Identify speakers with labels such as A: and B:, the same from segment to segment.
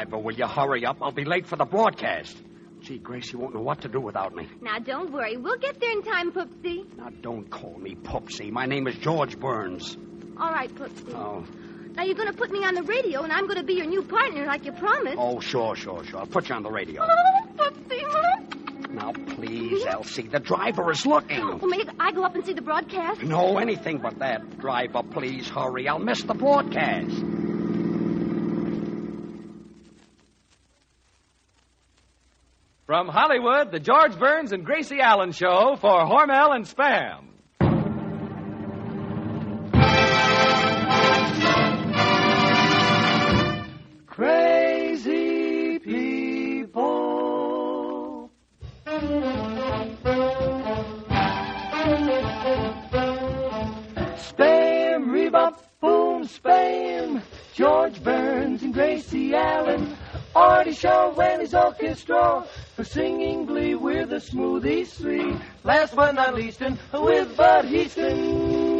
A: driver, will you hurry up? I'll be late for the broadcast. Gee, Gracie won't know what to do without me.
B: Now, don't worry. We'll get there in time, Poopsie.
A: Now, don't call me Poopsie. My name is George Burns.
B: All right, Poopsie.
A: Oh.
B: Now, you're going to put me on the radio, and I'm going to be your new partner like you promised.
A: Oh, sure. I'll put you on the radio.
B: Poopsie.
A: Now, please, Elsie. The driver is looking.
B: Well, may I go up and see the broadcast?
A: No, anything but that. Driver, please hurry. I'll miss the broadcast.
C: From Hollywood, the George Burns and Gracie Allen Show for Hormel and Spam.
D: Crazy people. Spam, rebuff, boom, spam. George Burns and Gracie Allen. Artie Shaw and his orchestra for singing glee. We're the Smoothies three. Last but not least, and with Bud Hiestand.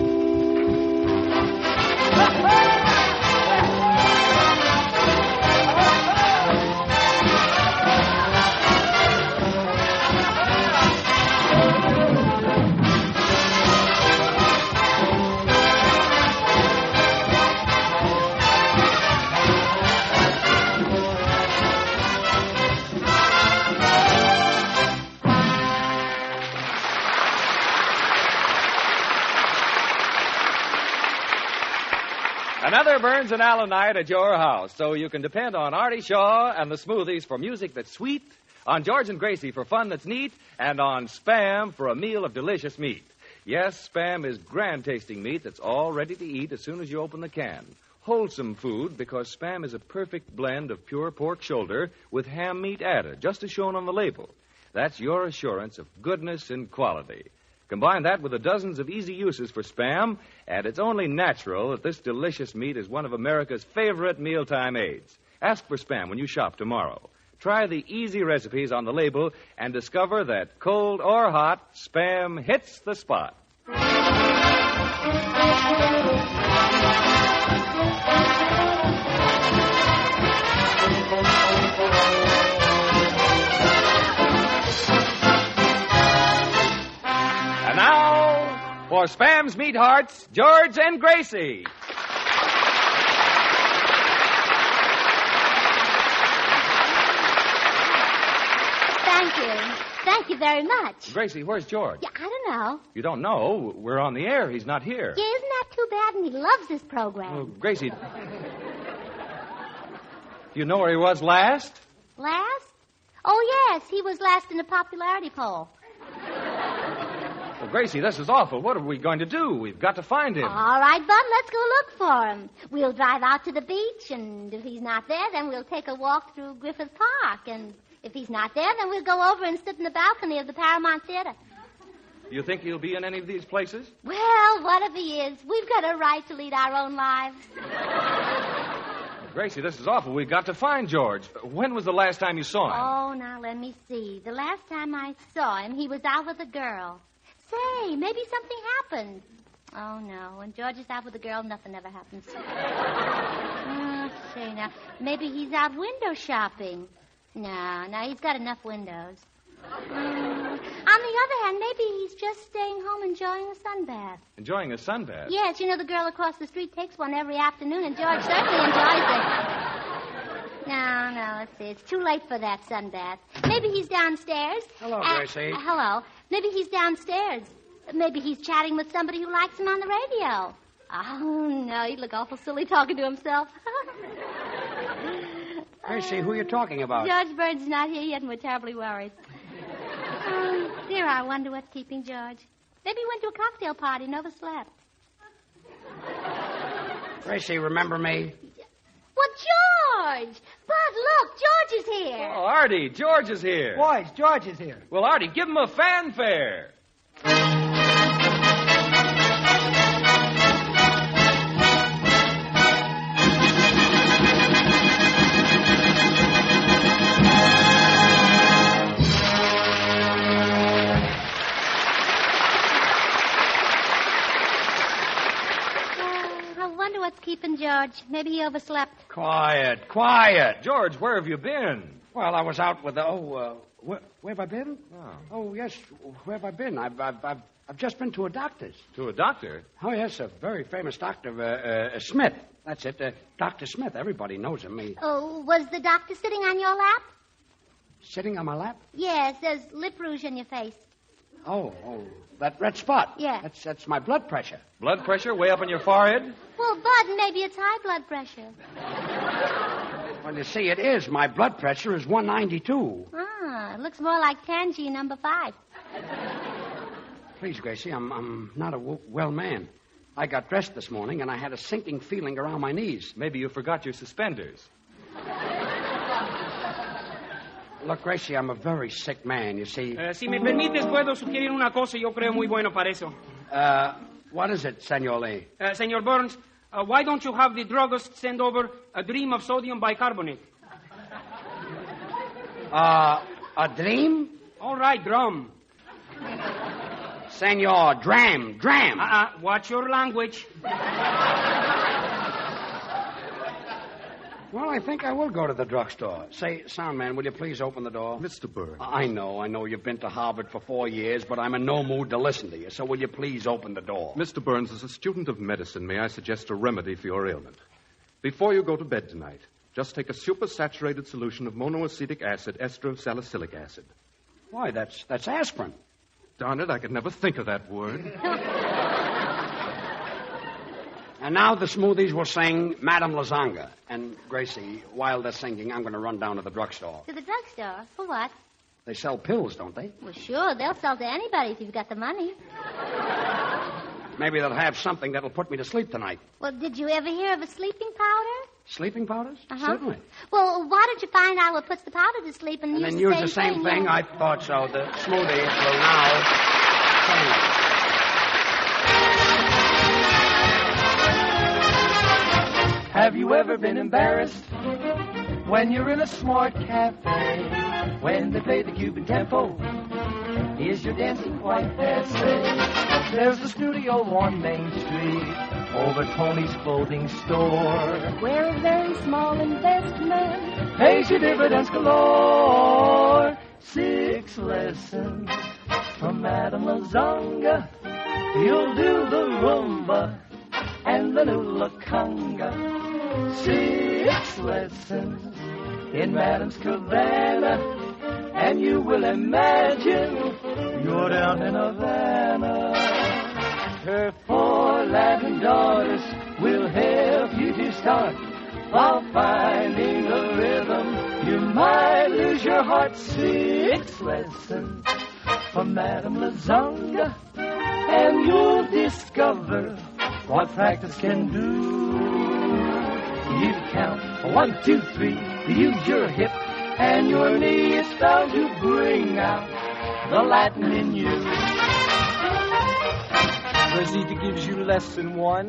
C: Another Burns and Allen night at your house, so you can depend on Artie Shaw and the Smoothies for music that's sweet, on George and Gracie for fun that's neat, and on Spam for a meal of delicious meat. Yes, Spam is grand-tasting meat that's all ready to eat as soon as you open the can. Wholesome food because Spam is a perfect blend of pure pork shoulder with ham meat added, just as shown on the label. That's your assurance of goodness and quality. Combine that with the dozens of easy uses for Spam, and it's only natural that this delicious meat is one of America's favorite mealtime aids. Ask for Spam when you shop tomorrow. Try the easy recipes on the label and discover that cold or hot, Spam hits the spot. And now, for Spam's Meat Hearts, George and Gracie.
E: Thank you. Thank you very much.
C: Gracie, where's George?
E: Yeah, I don't know.
C: You don't know? We're on the air. He's not here.
E: Yeah, isn't that too bad? And he loves this program.
C: Oh, Gracie, do you know where he was last?
E: Last? Oh, yes, he was last in the popularity poll.
C: Well, Gracie, this is awful. What are we going to do? We've got to find him.
E: All right, Bud, let's go look for him. We'll drive out to the beach, and if he's not there, then we'll take a walk through Griffith Park. And if he's not there, then we'll go over and sit in the balcony of the Paramount Theater.
C: You think he'll be in any of these places?
E: Well, what if he is? We've got a right to lead our own lives.
C: Gracie, this is awful. We've got to find George. When was the last time you saw him?
E: Oh, now let me see. The last time I saw him, he was out with a girl. Say, maybe something happened. Oh, no. When George is out with a girl, nothing ever happens. Say, now, maybe he's out window shopping. No, he's got enough windows. On the other hand, maybe he's just staying home enjoying a sunbath.
C: Enjoying a sunbath?
E: Yes, you know the girl across the street takes one every afternoon, and George certainly enjoys it. No, let's see. It's too late for that sunbath. Maybe he's downstairs.
A: Hello, Gracie.
E: Hello. Maybe he's downstairs. Maybe he's chatting with somebody who likes him on the radio. Oh, no, he'd look awful silly talking to himself.
A: Gracie, who are you talking about?
E: George Burns is not here yet, and we're terribly worried. Dear, I wonder what's keeping George. Maybe he went to a cocktail party and overslept.
A: Gracie, remember me?
E: Well, George! Bud, look, George is here.
C: Oh, Artie, George is here.
D: Boys, George is here.
C: Well, Artie, give him a fanfare.
E: what's keeping George. Maybe he overslept.
A: Quiet.
C: George, where have you been?
A: Well, I was out with the... where have I been?
C: Oh.
A: Yes. Where have I been? I've just been to a doctor's.
C: To a doctor?
A: Oh, yes, a very famous doctor, Smith. That's it, Dr. Smith. Everybody knows him.
E: Oh, was the doctor sitting on your lap?
A: Sitting on my lap?
E: Yes, there's lip rouge in your face.
A: Oh, that red spot.
E: Yeah.
A: That's my blood pressure.
C: Blood pressure way up on your forehead?
E: Well, Bud, maybe it's high blood pressure.
A: Well, you see, it is. My blood pressure is 192.
E: It looks more like Tangy number 5.
A: Please, Gracie, I'm not a well man. I got dressed this morning, and I had a sinking feeling around my knees.
C: Maybe you forgot your suspenders.
A: Look, Gracie, I'm a very sick man, you see.
F: Si me permites, puedo sugerir una cosa, yo creo muy bueno para eso.
A: What is it, Senor Lee?
F: Senor Burns, why don't you have the druggist send over a dream of sodium bicarbonate?
A: A dream?
F: All right, drum.
A: Senor, dram.
F: Watch your language.
A: Well, I think I will go to the drugstore. Say, Soundman, will you please open the door?
G: Mr. Burns.
A: I know you've been to Harvard for 4 years, but I'm in no mood to listen to you, so will you please open the door?
G: Mr. Burns, as a student of medicine, may I suggest a remedy for your ailment? Before you go to bed tonight, just take a supersaturated solution of monoacetic acid, ester of salicylic acid.
A: Why, that's aspirin.
G: Darn it, I could never think of that word.
A: And now the Smoothies will sing Madame Lasagna. And, Gracie, while they're singing, I'm going to run down to the drugstore.
E: To the drugstore? For what?
A: They sell pills, don't they?
E: Well, sure. They'll sell to anybody if you've got the money.
A: Maybe they'll have something that'll put me to sleep tonight.
E: Well, did you ever hear of a sleeping powder?
A: Sleeping powders?
E: Uh-huh.
A: Certainly.
E: Well, why don't you find out what puts the powder to sleep and
A: then
E: use
A: use the same thing? I thought so. The Smoothies will now sing.
D: Have you ever been embarrassed when you're in a smart cafe? When they play the Cuban tempo, is your dancing quite passe? There's a studio on Main Street over Tony's clothing store,
B: Where a very small investment
D: pays you dividends galore. 6 lessons from Madame Lasagna. You'll do the rumba and the new La Conga. 6 lessons in Madame's cabana, and you will imagine you're down in Havana. Her 4 Latin daughters will help you to start while finding a rhythm. You might lose your heart. 6 lessons from Madame Lasagna, and you'll discover what practice can do. You count 1, 2, 3, use your hip, and your knee is bound to bring out the Latin in you. Rosita gives you lesson 1,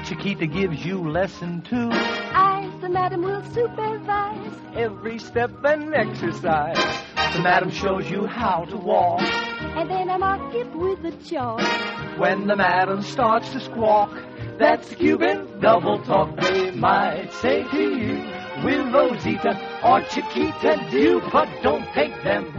D: Chiquita gives you lesson 2.
B: I, the madam, will supervise
D: Every step and exercise. The madam shows you how to walk.
B: and then I mark it with a chalk.
D: When the madam starts to squawk, that's the Cuban double talk. They might say to you, with Rosita or Chiquita do, but don't take them.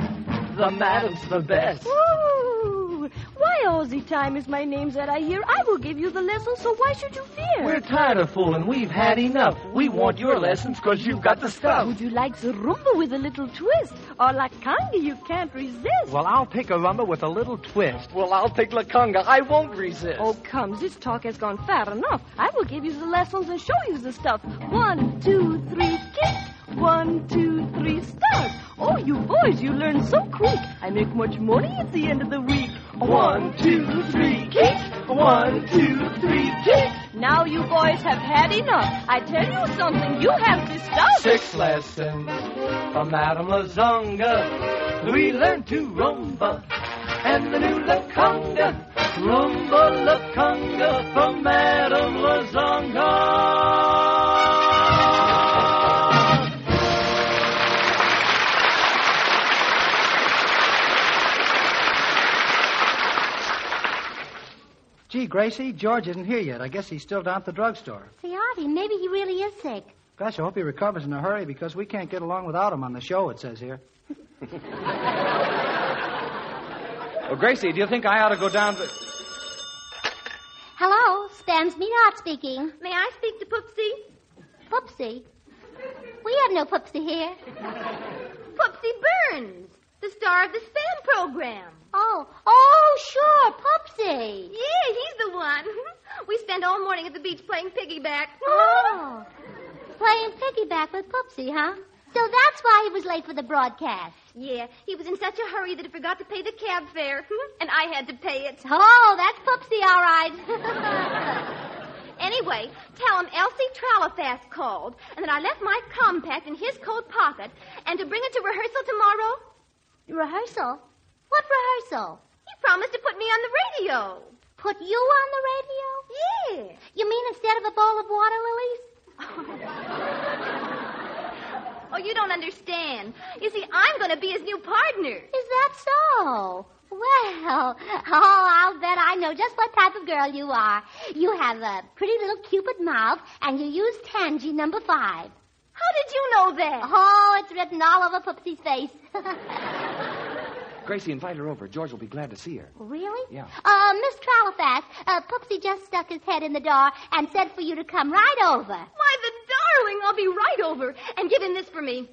D: The madam's the best.
B: Ooh, why all the time is my name that I hear? I will give you the lesson, so why should you fear?
D: We're tired of fooling. We've had enough. We want your lessons because you've got the stuff.
B: Would you like the rumba with a little twist? Or la conga you can't resist?
D: Well, I'll take a rumba with a little twist. Well, I'll take La Conga. I won't resist.
B: Oh, come, this talk has gone far enough. I will give you the lessons and show you the stuff. 1, 2, 3, kick. 1, 2, 3, start. Oh, you boys, you learn so quick. I make much money at the end of the week.
D: 1, 2, 3, kick. 1, 2, 3, kick.
B: Now you boys have had enough. I tell you something, you have to stop.
D: 6 lessons from Madame Lasagna. We learn to rumba and the new La Conga. Rumba La Conga from Madame Lasagna.
H: Gee, Gracie, George isn't here yet. I guess he's still down at the drugstore.
E: Say, Artie, maybe he really is sick.
H: Gosh, I hope he recovers in a hurry because we can't get along without him on the show, it says here.
C: Well, Gracie, do you think I ought to go down to...
E: Hello, Spam's Meatheart speaking.
B: May I speak to Poopsie?
E: Poopsie? We have no Poopsie here.
B: Poopsie Burns, the star of the Spam program.
E: Oh, sure, Poopsie.
B: Yeah, he's the one. We spend all morning at the beach playing piggyback.
E: Oh, playing piggyback with Poopsie, huh? So that's why he was late for the broadcast.
B: Yeah, he was in such a hurry that he forgot to pay the cab fare, and I had to pay it.
E: Oh, that's Poopsie, all right.
B: Anyway, tell him Elsie Tralafast called, and that I left my compact in his coat pocket, and to bring it to rehearsal tomorrow.
E: Rehearsal? What rehearsal?
B: He promised to put me on the radio.
E: Put you on the radio?
B: Yeah.
E: You mean instead of a bowl of water lilies?
B: Oh, you don't understand. You see, I'm going to be his new partner.
E: Is that so? Well, I'll bet I know just what type of girl you are. You have a pretty little Cupid mouth, and you use Tangy No. 5.
B: How did you know that?
E: Oh, it's written all over Poopsie's face.
C: Gracie, invite her over. George will be glad to see her.
E: Really?
C: Yeah.
E: Miss Tralafast, Poopsie just stuck his head in the door and said for you to come right over.
B: Why, the darling, I'll be right over. And give him this for me.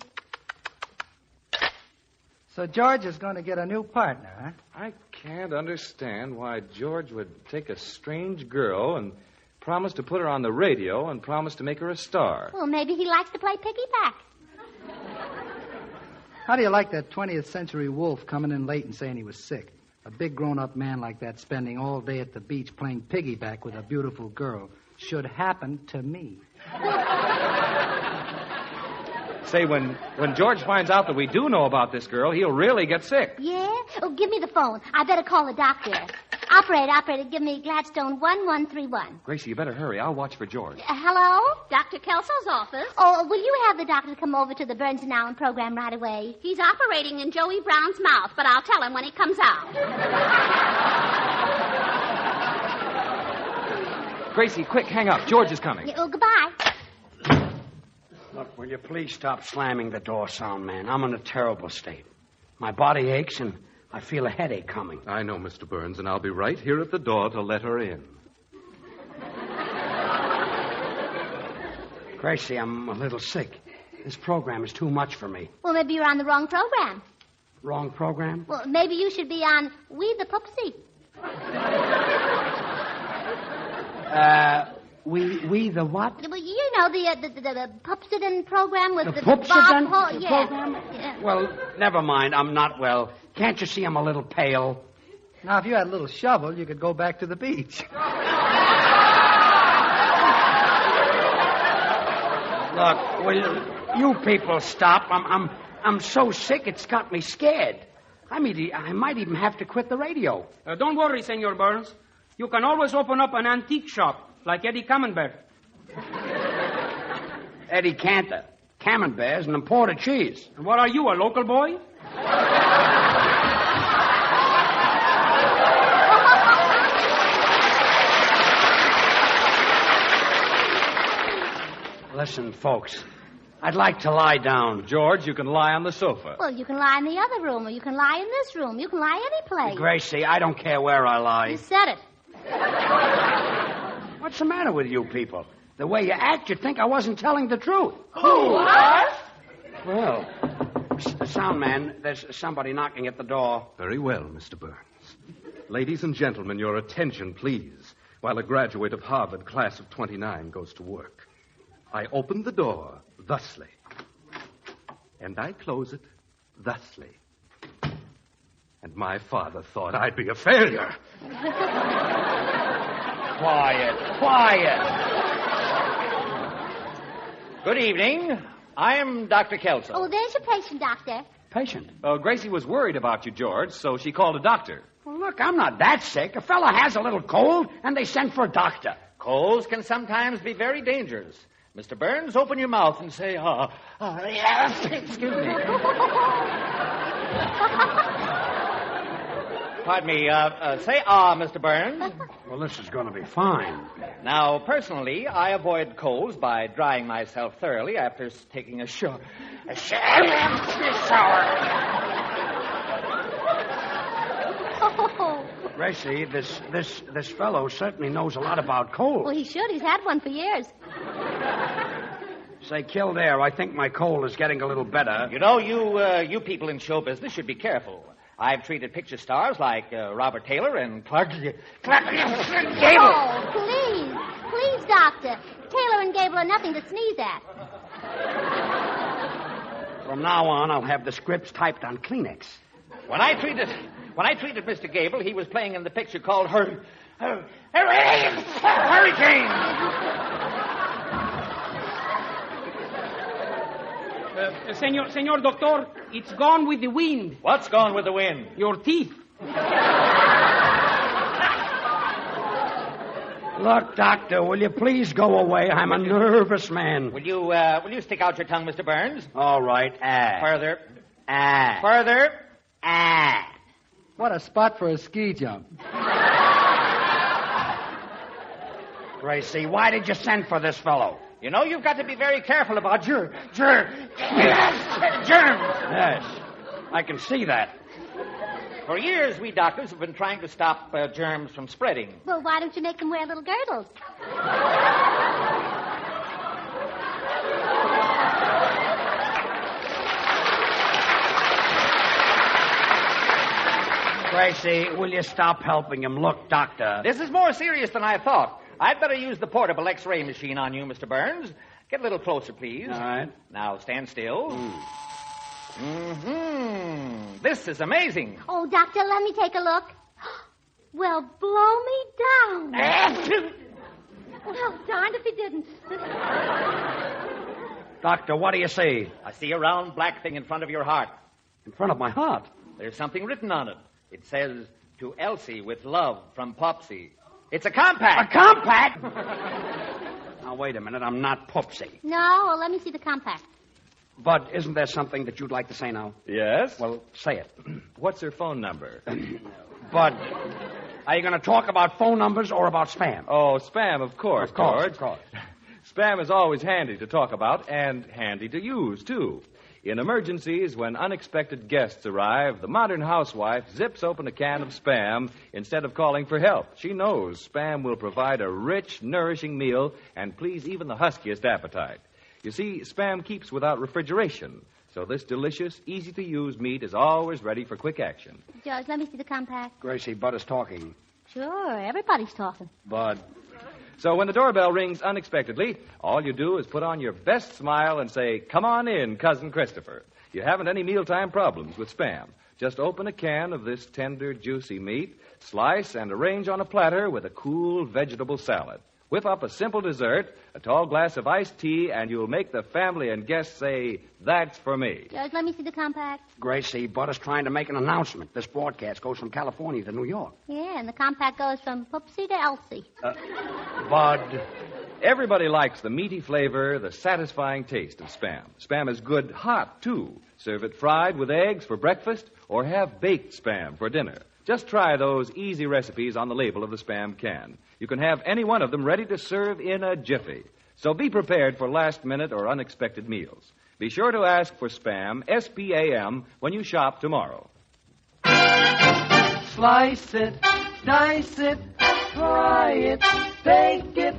H: So George is going to get a new partner, huh?
C: I can't understand why George would take a strange girl and promise to put her on the radio and promise to make her a star.
E: Well, maybe he likes to play piggyback.
H: How do you like that 20th century wolf coming in late and saying he was sick? A big grown-up man like that spending all day at the beach playing piggyback with a beautiful girl should happen to me.
C: Say, when George finds out that we do know about this girl, he'll really get sick.
E: Yeah? Oh, give me the phone. I better call the doctor. Operator, give me Gladstone 1131.
C: Gracie, you better hurry. I'll watch for George.
E: Hello?
B: Dr. Kelso's office.
E: Oh, will you have the doctor come over to the Burns and Allen program right away?
I: He's operating in Joey Brown's mouth, but I'll tell him when he comes out.
C: Gracie, quick, hang up. George is coming.
E: Oh, goodbye.
A: Look, will you please stop slamming the door, sound man? I'm in a terrible state. My body aches and I feel a headache coming.
G: I know, Mr. Burns, and I'll be right here at the door to let her in.
A: Gracie, I'm a little sick. This program is too much for me.
E: Well, maybe you're on the wrong program.
A: Wrong program?
E: Well, maybe you should be on We the Poopsie.
A: We the what?
E: Well, you know, the Pupsidon program with the
A: Pupsidon
E: Bob
A: program?
E: Yeah.
A: Well, never mind. I'm not well. Can't you see I'm a little pale?
H: Now, if you had a little shovel, you could go back to the beach.
A: Look, will you people stop? I'm so sick it's got me scared. I might even have to quit the radio.
F: Don't worry, Senor Burns. You can always open up an antique shop like Eddie Camembert.
A: Eddie Cantor, Camemberts, and imported cheese.
F: And what are you, a local boy?
A: Listen, folks, I'd like to lie down.
C: George, you can lie on the sofa.
E: Well, you can lie in the other room, or you can lie in this room. You can lie any place.
A: Gracie, I don't care where I lie.
E: You said it.
A: What's the matter with you people? The way you act, you'd think I wasn't telling the truth.
E: What?
A: Well, sound man, there's somebody knocking at the door.
G: Very well, Mr. Burns. Ladies and gentlemen, your attention, please, while a graduate of Harvard, class of 29, goes to work. I open the door thusly, and I close it thusly. And my father thought I'd be a failure.
J: Quiet. Good evening. I'm Dr. Kelso.
E: Oh, there's your patient, Doctor.
A: Patient?
C: Gracie was worried about you, George, so she called a doctor.
A: Well, look, I'm not that sick. A fella has a little cold, and they sent for a doctor.
J: Colds can sometimes be very dangerous. Mr. Burns, open your mouth and say, excuse me. Pardon me. Say Mr. Burns.
A: Well, this is going to be fine.
J: Now, personally, I avoid colds by drying myself thoroughly after taking a shower.
E: Oh.
A: Gracie, this fellow certainly knows a lot about colds.
E: Well, he should. He's had one for years.
A: Say, Kildare, I think my cold is getting a little better.
J: You know, you people in show business should be careful. I've treated picture stars like Robert Taylor and Clark Gable.
E: Oh, please. Please, Doctor. Taylor and Gable are nothing to sneeze at.
A: From now on, I'll have the scripts typed on Kleenex.
J: When I treated Mr. Gable, he was playing in the picture called Hurricane.
F: Senor Doctor, it's gone with the wind.
J: What's gone with the wind?
F: Your teeth.
A: Look, Doctor, will you please go away? I'm a nervous man.
J: Will you stick out your tongue, Mr. Burns?
A: All right.
J: Further.
A: Further.
H: What a spot for a ski jump.
A: Gracie, why did you send for this fellow?
J: You know, you've got to be very careful about germs.
A: Yes, I can see that.
J: For years, we doctors have been trying to stop germs from spreading.
E: Well, why don't you make them wear little girdles?
A: Gracie, will you stop helping him? Look, Doctor.
J: This is more serious than I thought. I'd better use the portable X-ray machine on you, Mr. Burns. Get a little closer, please.
A: All right.
J: Now, stand still. This is amazing.
E: Oh, Doctor, let me take a look. Well, blow me down. Well, darned if he didn't.
A: Doctor, what do you see?
J: I see a round black thing in front of your heart.
A: In front of my heart?
J: There's something written on it. It says, "To Elsie with love from Popsy." It's a compact.
A: A compact? Now, wait a minute. I'm not Popsy.
E: No, well, let me see the compact.
A: Bud, isn't there something that you'd like to say now?
C: Yes?
A: Well, say it.
C: What's her phone number?
A: Bud, are you going to talk about phone numbers or about spam?
C: Oh, spam, of course, George.
A: Of course.
C: Spam is always handy to talk about and handy to use, too. In emergencies, when unexpected guests arrive, the modern housewife zips open a can of Spam instead of calling for help. She knows Spam will provide a rich, nourishing meal and please even the huskiest appetite. You see, Spam keeps without refrigeration, so this delicious, easy-to-use meat is always ready for quick action.
E: George, let me see the compact.
A: Gracie, Bud is talking.
E: Sure, everybody's talking.
A: Bud.
C: So when the doorbell rings unexpectedly, all you do is put on your best smile and say, "Come on in, Cousin Christopher." You haven't any mealtime problems with Spam. Just open a can of this tender, juicy meat, slice and arrange on a platter with a cool vegetable salad. Whip up a simple dessert, a tall glass of iced tea, and you'll make the family and guests say, "That's for me."
E: George, let me see the compact.
A: Gracie, Bud is trying to make an announcement. This broadcast goes from California to New York.
E: Yeah, and the compact goes from Poopsie to Elsie.
A: Bud.
C: Everybody likes the meaty flavor, the satisfying taste of Spam. Spam is good hot, too. Serve it fried with eggs for breakfast or have baked Spam for dinner. Just try those easy recipes on the label of the Spam can. You can have any one of them ready to serve in a jiffy. So be prepared for last-minute or unexpected meals. Be sure to ask for Spam, S-P-A-M, when you shop tomorrow.
D: Slice it, dice it, fry it, bake it,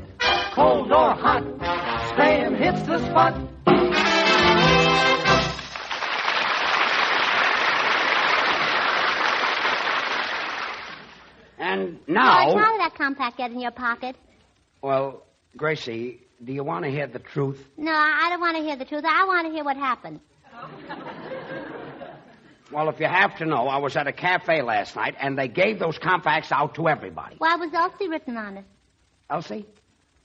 D: cold or hot. Spam hits the spot.
A: And now...
E: George, how did that compact get in your pocket?
A: Well, Gracie, do you want to hear the truth?
E: No, I don't want to hear the truth. I want to hear what happened.
A: Well, if you have to know, I was at a cafe last night, and they gave those compacts out to everybody.
E: Why was Elsie written on it?
A: Elsie?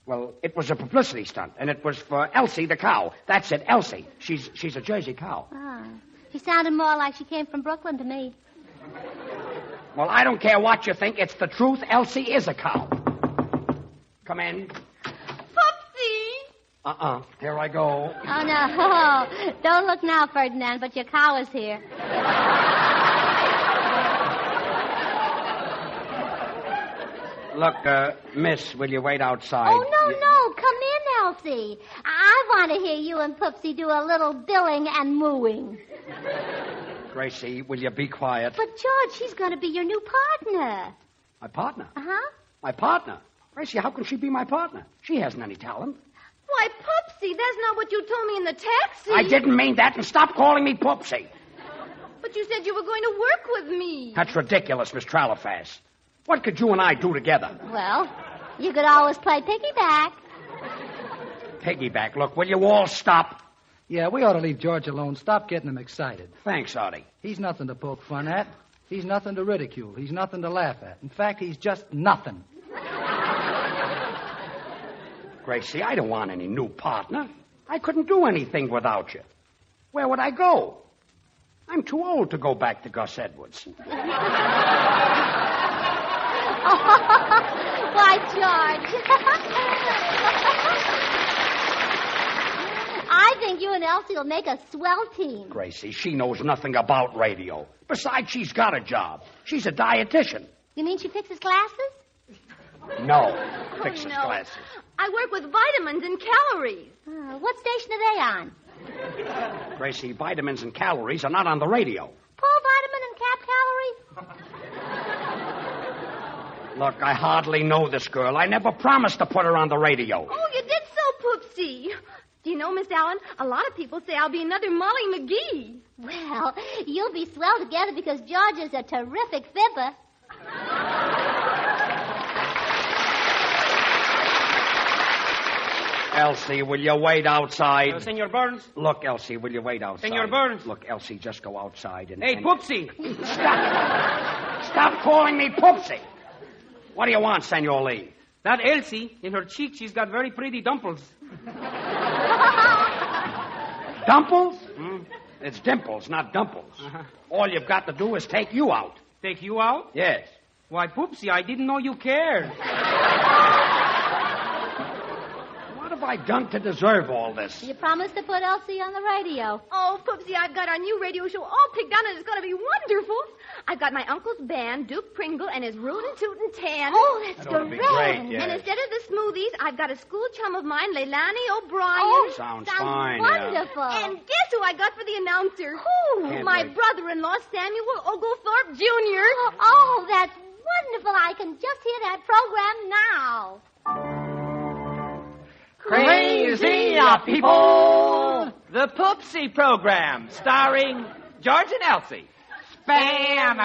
A: Well, it was a publicity stunt, and it was for Elsie the cow. That's it, Elsie. She's a Jersey cow.
E: Oh. She sounded more like she came from Brooklyn to me.
A: Well, I don't care what you think. It's the truth. Elsie is a cow. Come in.
E: Poopsie!
A: Here I go.
E: Oh, no. Don't look now, Ferdinand, but your cow is here.
A: Look, miss, will you wait outside?
E: Oh, no. Come in, Elsie. I want to hear you and Poopsie do a little billing and mooing.
A: Gracie, will you be quiet?
E: But, George, she's going to be your new partner.
A: My partner?
E: Uh-huh.
A: My partner? Gracie, how can she be my partner? She hasn't any talent.
B: Why, Poopsie, that's not what you told me in the taxi.
A: I didn't mean that, and stop calling me Poopsie.
B: But you said you were going to work with me.
A: That's ridiculous, Miss Tralafass. What could you and I do together?
E: Well, you could always play piggyback.
A: Piggyback. Look, will you all stop?
H: Yeah, we ought to leave George alone. Stop getting him excited.
A: Thanks, Artie.
H: He's nothing to poke fun at. He's nothing to ridicule. He's nothing to laugh at. In fact, he's just nothing.
A: Gracie, I don't want any new partner. I couldn't do anything without you. Where would I go? I'm too old to go back to Gus Edwards.
E: Why, George. I think you and Elsie will make a swell team.
A: Gracie, she knows nothing about radio. Besides, she's got a job. She's a dietitian.
E: You mean she fixes glasses?
A: No, fixes glasses.
B: I work with vitamins and calories.
E: What station are they on?
A: Gracie, vitamins and calories are not on the radio.
E: Paul Vitamin and Cap Calorie?
A: Look, I hardly know this girl. I never promised to put her on the radio.
B: Oh, you did so, Poopsie. Do you know, Miss Allen, a lot of people say I'll be another Molly McGee.
E: Well, you'll be swell together because George is a terrific fibber.
A: Elsie, will you wait outside?
F: Senor Burns?
A: Look, Elsie, will you wait outside?
F: Senor Burns?
A: Look, Elsie, just go outside and...
F: Hey, Poopsie!
A: Stop calling me Poopsie! What do you want, Senor Lee?
F: That Elsie, in her cheek, she's got very pretty dimples.
A: Dimples? It's dimples, not dumples.
F: Uh-huh.
A: All you've got to do is take you out.
F: Take you out?
A: Yes.
F: Why, Poopsie, I didn't know you cared.
A: What have I done to deserve all this?
E: You promised to put Elsie on the radio.
B: Oh, Poopsie, I've got our new radio show all picked out, and it's going to be wonderful. I've got my uncle's band, Duke Pringle, and his rootin' tootin' tan.
E: Oh, that's
A: That ought to be
E: great.
A: great, yes.
B: And instead of the Smoothies, I've got a school chum of mine, Leilani O'Brien.
E: Oh,
A: Sounds fine, yeah.
E: wonderful.
B: And guess who I got for the announcer?
E: Who?
A: Can't
B: My
A: wait.
B: brother-in-law, Samuel Oglethorpe Jr.
E: Oh, that's wonderful. I can just hear that program now.
J: Crazy people! The Poopsie program, starring George and Elsie. Spam,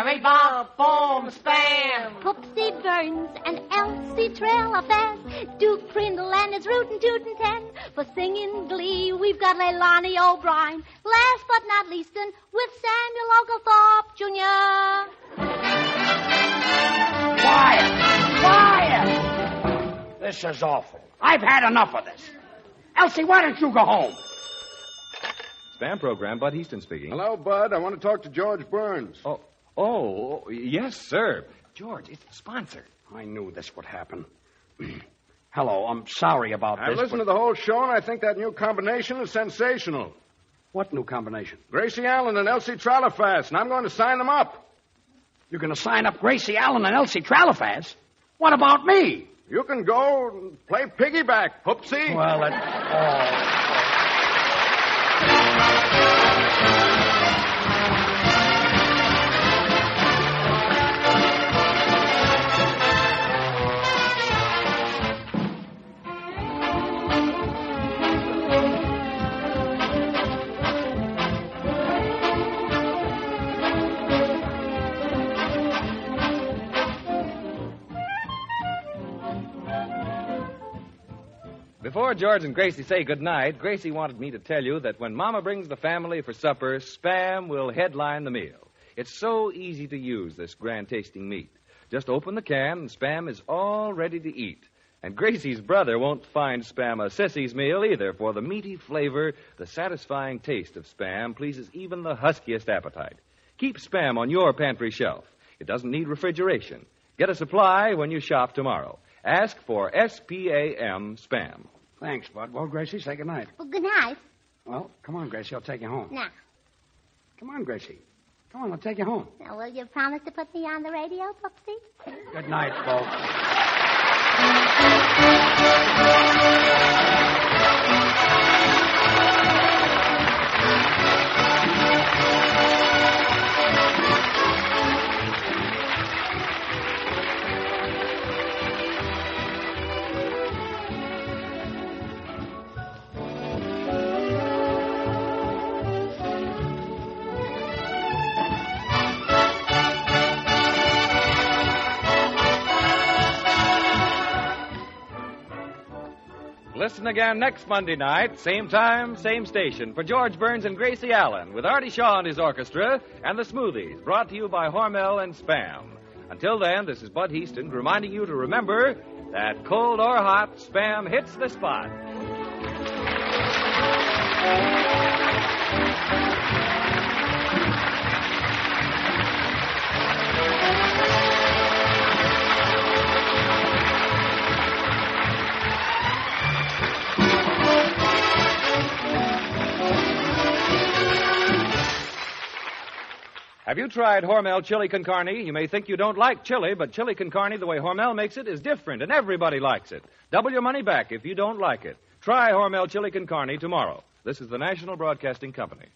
J: boom, spam.
E: Poopsie Burns and Elsie Tralafass, Duke Prindle and his rootin' tootin' ten. For singing glee, we've got Leilani O'Brien. Last but not least, with Samuel Oglethorpe Jr.
A: Quiet! This is awful. I've had enough of this. Elsie, why don't you go home?
C: Spam program, Bud Hiestand speaking.
K: Hello, Bud. I want to talk to George Burns.
C: Oh, yes, sir. George, it's the sponsor.
A: I knew this would happen. Hello, I'm sorry about
K: I've
A: this.
K: listened to the whole show, and I think that new combination is sensational.
A: What new combination?
K: Gracie Allen and Elsie Tralafass, and I'm going to sign them up.
A: You're going to sign up Gracie Allen and Elsie Tralafass? What about me?
K: You can go and play piggyback, Poopsie.
A: Well,
C: Before George and Gracie say goodnight, Gracie wanted me to tell you that when Mama brings the family for supper, Spam will headline the meal. It's so easy to use, this grand-tasting meat. Just open the can, and Spam is all ready to eat. And Gracie's brother won't find Spam a sissy's meal either, for the meaty flavor, the satisfying taste of Spam pleases even the huskiest appetite. Keep Spam on your pantry shelf. It doesn't need refrigeration. Get a supply when you shop tomorrow. Ask for SPAM Spam.
A: thanks, Bud. Well, Gracie, say goodnight.
E: Well, good night.
A: Well, come on, Gracie. I'll take you home.
E: Now,
A: Come on, Gracie. Come on, I'll take you home.
E: will you promise to put me on the radio, Poopsie?
A: Good night, folks.
C: Listen again next Monday night, same time, same station, for George Burns and Gracie Allen with Artie Shaw and his orchestra and the Smoothies, brought to you by Hormel and Spam. Until then, this is Bud Hiestand reminding you to remember that cold or hot, Spam hits the spot. Have you tried Hormel chili con carne? You may think you don't like chili, but chili con carne, the way Hormel makes it, is different, and everybody likes it. Double your money back if you don't like it. Try Hormel chili con carne tomorrow. This is the National Broadcasting Company.